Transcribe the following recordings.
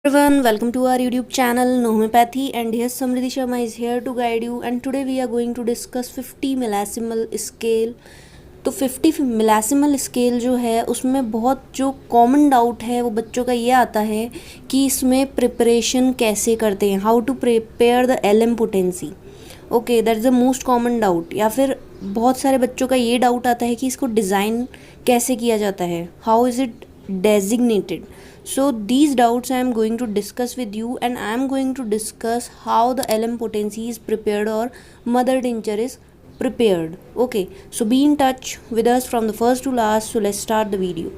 Everyone, welcome to our YouTube channel No Homeopathy, and here Samriddhi Sharma is here to guide you. And today we are going to discuss 50 millesimal scale. तो 50 मिलासिमल scale जो है उसमें बहुत जो common doubt है वो बच्चों का ये आता है कि इसमें प्रिपरेशन कैसे करते हैं, how to prepare the LM potency. Okay, that is the most common doubt. या फिर बहुत सारे बच्चों का ये डाउट आता है कि इसको डिज़ाइन कैसे किया जाता है, how is it designated. So these doubts I am going to discuss with you, and I am going to discuss how the LM potency is prepared or mother tincture is prepared. Okay, so be in touch with us from the first to last. So let's start the video.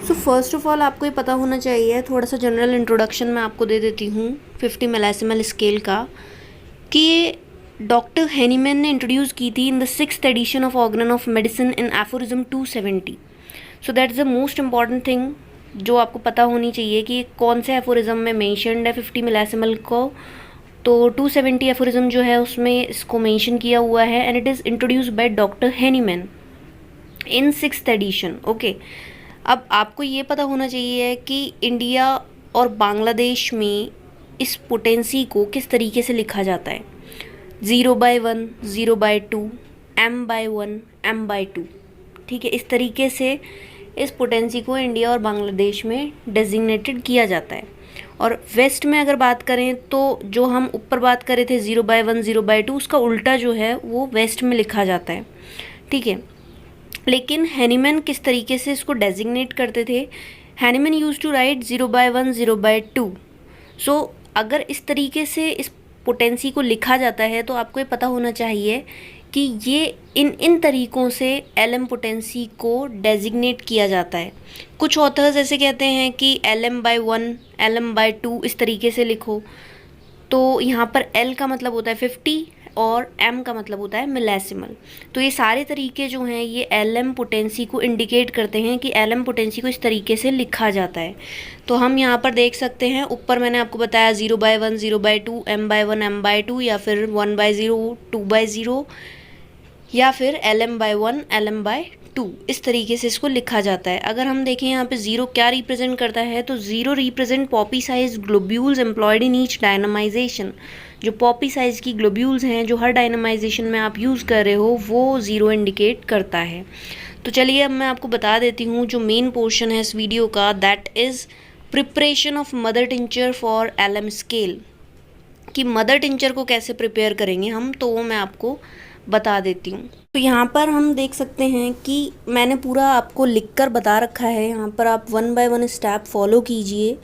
So first of all आपको ये पता होना चाहिए, थोड़ा सा general introduction मैं आपको दे देती हूँ 50 मिलासिमल स्केल का, कि ये डॉक्टर हेनीमैन ने इंट्रोड्यूस की थी in the 6th edition of organon of medicine in aphorism 270. So that is the most important thing जो आपको पता होनी चाहिए कि कौन से एफोरिज्म में मेंशनड है 50 मिलासिमल को. तो 270 एफोरिज्म जो है उसमें इसको मेंशन किया हुआ है, and it is introduce by doctor Hahnemann in 6th edition. Okay, अब आपको ये पता होना चाहिए कि इंडिया और बांग्लादेश में इस पोटेंसी को किस तरीके से लिखा जाता है. 0/1, 0/2, m/1, m/2. ठीक है, इस तरीके से इस पोटेंसी को इंडिया और बांग्लादेश में डेजिग्नेटेड किया जाता है. और वेस्ट में अगर बात करें तो जो हम ऊपर बात करे थे 0/1, 0/2, उसका उल्टा जो है वो वेस्ट में लिखा जाता है. ठीक है, लेकिन हैनीमैन किस तरीके से इसको डेजिग्नेट करते थे. Hahnemann use to write 0/1, 0/2. So अगर इस तरीके से इस पोटेंसी को लिखा जाता है तो आपको ये पता होना चाहिए कि ये इन तरीक़ों से एलएम पोटेंसी को डेजिग्नेट किया जाता है. कुछ ऑथर्स ऐसे कहते हैं कि LM/1, LM/2 इस तरीके से लिखो. तो यहाँ पर L का मतलब होता है 50 और M का मतलब होता है मिलेसिमल. तो ये सारे तरीके जो हैं ये LM पोटेंसी को इंडिकेट करते हैं कि LM पोटेंसी को इस तरीके से लिखा जाता है. तो हम यहाँ पर देख सकते हैं, ऊपर मैंने आपको बताया 0/1, 0/2, m/1, m/2, या फिर 1/0, 2/0, या फिर LM/1, LM/2. इस तरीके से इसको लिखा जाता है. अगर हम देखें यहाँ पे 0 क्या रिप्रेजेंट करता है, तो 0 represent poppy size globules employed in each dynamisation. जो पॉपी साइज़ की ग्लोब्यूल्स हैं जो हर डायनामाइजेशन में आप यूज़ कर रहे हो वो 0 इंडिकेट करता है. तो चलिए अब मैं आपको बता देती हूँ जो मेन पोर्शन है इस वीडियो का, that is preparation of mother tincture for LM scale. कि मदर टिंचर को कैसे प्रिपेयर करेंगे हम, तो वो मैं आपको बता देती हूँ. तो यहाँ पर हम देख सकते हैं कि मैंने पूरा आपको लिखकर बता रखा है. यहाँ पर आप 1 बाय 1 स्टेप फॉलो कीजिए,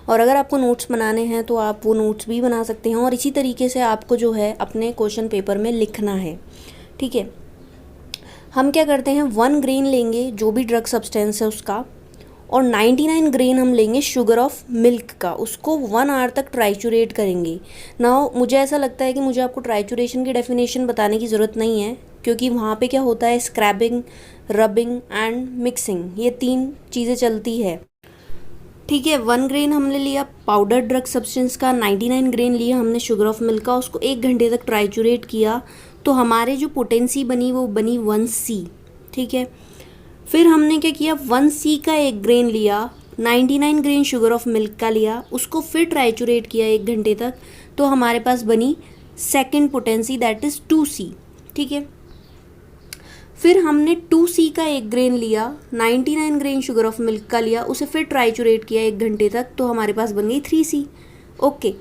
और अगर आपको नोट्स बनाने हैं तो आप वो नोट्स भी बना सकते हैं, और इसी तरीके से आपको जो है अपने क्वेश्चन पेपर में लिखना है. ठीक है, हम क्या करते हैं, 1 ग्रेन लेंगे जो भी ड्रग सब्सटेंस है उसका, और 99 ग्रेन हम लेंगे शुगर ऑफ मिल्क का. उसको 1 आवर तक ट्राइचुरेट करेंगे. नाउ मुझे ऐसा लगता है कि मुझे आपको ट्राइचुरेशन की डेफिनेशन बताने की ज़रूरत नहीं है, क्योंकि वहाँ पे क्या होता है, स्क्रैबिंग, रबिंग एंड मिक्सिंग, ये 3 चीज़ें चलती है. ठीक है, 1 ग्रेन हमने लिया पाउडर ड्रग सब्सटेंस का, 99 ग्रेन लिया हमने शुगर ऑफ मिल्क का, उसको 1 घंटे तक ट्राइचुरेट किया. तो हमारे जो पोटेंसी बनी वो बनी 1C. ठीक है, फिर हमने क्या किया, 1C का 1 ग्रेन लिया, 99 ग्रेन शुगर ऑफ मिल्क का लिया, उसको फिर ट्राइचुरेट किया 1 घंटे तक. तो हमारे पास बनी second potency, that is 2C. ठीक है, फिर हमने 2C का 1 ग्रेन लिया, 99 ग्रेन शुगर ऑफ मिल्क का लिया, उसे फिर ट्राइचुरेट किया 1 घंटे तक. तो हमारे पास बन गई 3C. ओके,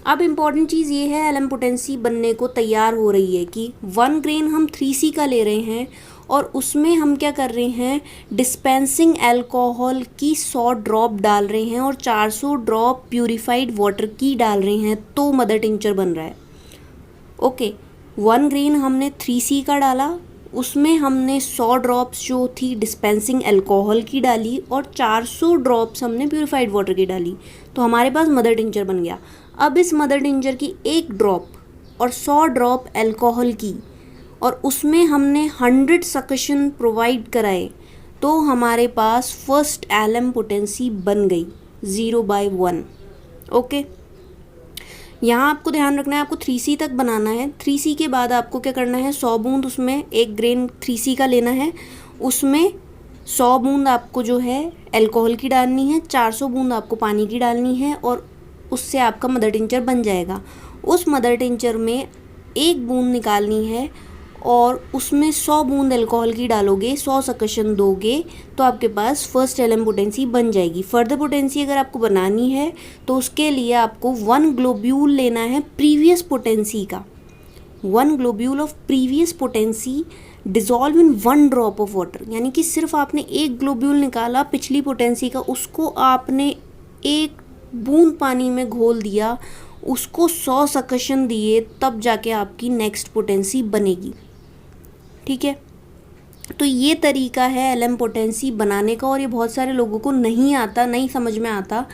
अब इम्पॉर्टेंट चीज़ ये है, LM पोटेंसी बनने को तैयार हो रही है कि 1 ग्रेन हम 3C का ले रहे हैं, और उसमें हम क्या कर रहे हैं, डिस्पेंसिंग अल्कोहल की 100 ड्रॉप डाल रहे हैं और 400 ड्रॉप प्यूरिफाइड वाटर की डाल रहे हैं, तो मदर टिंचर बन रहा है. ओके, 1 ग्रेन हमने 3C का डाला, उसमें हमने 100 ड्रॉप्स जो थी डिस्पेंसिंग अल्कोहल की डाली, और 400 ड्रॉप्स हमने प्यूरिफाइड वाटर की डाली, तो हमारे पास मदर टिंचर बन गया. अब इस मदर टिंचर की 1 ड्रॉप और 100 ड्रॉप अल्कोहल की, और उसमें हमने 100 सकशन प्रोवाइड कराए, तो हमारे पास फर्स्ट LM पोटेंसी बन गई 0/1. ओके, यहाँ आपको ध्यान रखना है, आपको 3C तक बनाना है। 3C के बाद आपको क्या करना है, 100 बूंद उसमें 1 ग्रेन 3C का लेना है, उसमें 100 बूंद आपको जो है अल्कोहल की डालनी है, 400 बूंद आपको पानी की डालनी है और उससे आपका मदर टिंचर बन जाएगा। उस मदर टिंचर में 1 बूंद निकालनी है और उसमें 100 बूंद अल्कोहल की डालोगे, 100 सकशन दोगे तो आपके पास फर्स्ट LM पोटेंसी बन जाएगी। फर्दर पोटेंसी अगर आपको बनानी है तो उसके लिए आपको 1 ग्लोब्यूल लेना है प्रीवियस पोटेंसी का, 1 globule of previous potency dissolve in 1 drop of water. यानी कि सिर्फ आपने 1 ग्लोब्यूल निकाला पिछली पोटेंसी का, उसको आपने 1 बूंद पानी में घोल दिया, उसको 100 सकशन दिए, तब जाके आपकी नेक्स्ट पोटेंसी बनेगी। ठीक है, तो ये तरीका है LM पोटेंसी बनाने का और ये बहुत सारे लोगों को नहीं आता, नहीं समझ में आता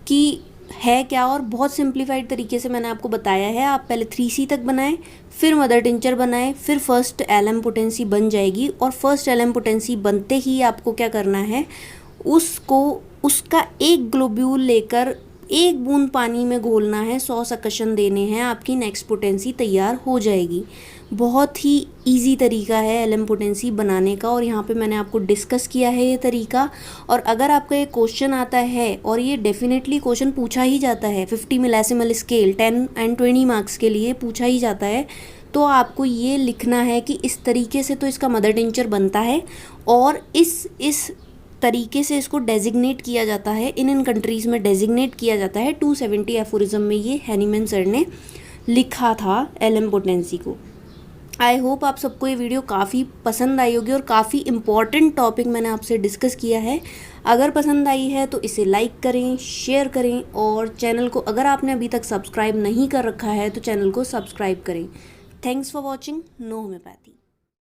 कि है क्या, और बहुत सिंप्लीफाइड तरीके से मैंने आपको बताया है। आप पहले 3C तक बनाएं, फिर मदर टिंचर बनाएं, फिर फर्स्ट LM पोटेंसी बन जाएगी। और फर्स्ट LM पोटेंसी बनते ही आपको क्या करना है, उसका 1 ग्लोब्यूल लेकर 1 बूंद पानी में घोलना है, 100 सकशन देने हैं, आपकी नेक्स्ट पोटेंसी तैयार हो जाएगी। बहुत ही इजी तरीका है LM पोटेंसी बनाने का और यहाँ पे मैंने आपको डिस्कस किया है ये तरीका। और अगर आपका ये क्वेश्चन आता है, और ये डेफिनेटली क्वेश्चन पूछा ही जाता है, 50 मिलीसिमल स्केल 10 and 20 मार्क्स के लिए पूछा ही जाता है, तो आपको ये लिखना है कि इस तरीके से तो इसका मदर टिंचर बनता है और इस तरीके से इसको डेजिग्नेट किया जाता है, इन कंट्रीज़ में डेजिग्नेट किया जाता है। 270 एफोरिज्म में ये हैनीमैन सर ने लिखा था LM पोटेंसी को। आई होप आप सबको ये वीडियो काफ़ी पसंद आई होगी और काफ़ी इम्पॉर्टेंट टॉपिक मैंने आपसे डिस्कस किया है। अगर पसंद आई है तो इसे लाइक करें, शेयर करें और चैनल को अगर आपने अभी तक सब्सक्राइब नहीं कर रखा है तो चैनल को सब्सक्राइब करें। Thanks for watching know homeopathy.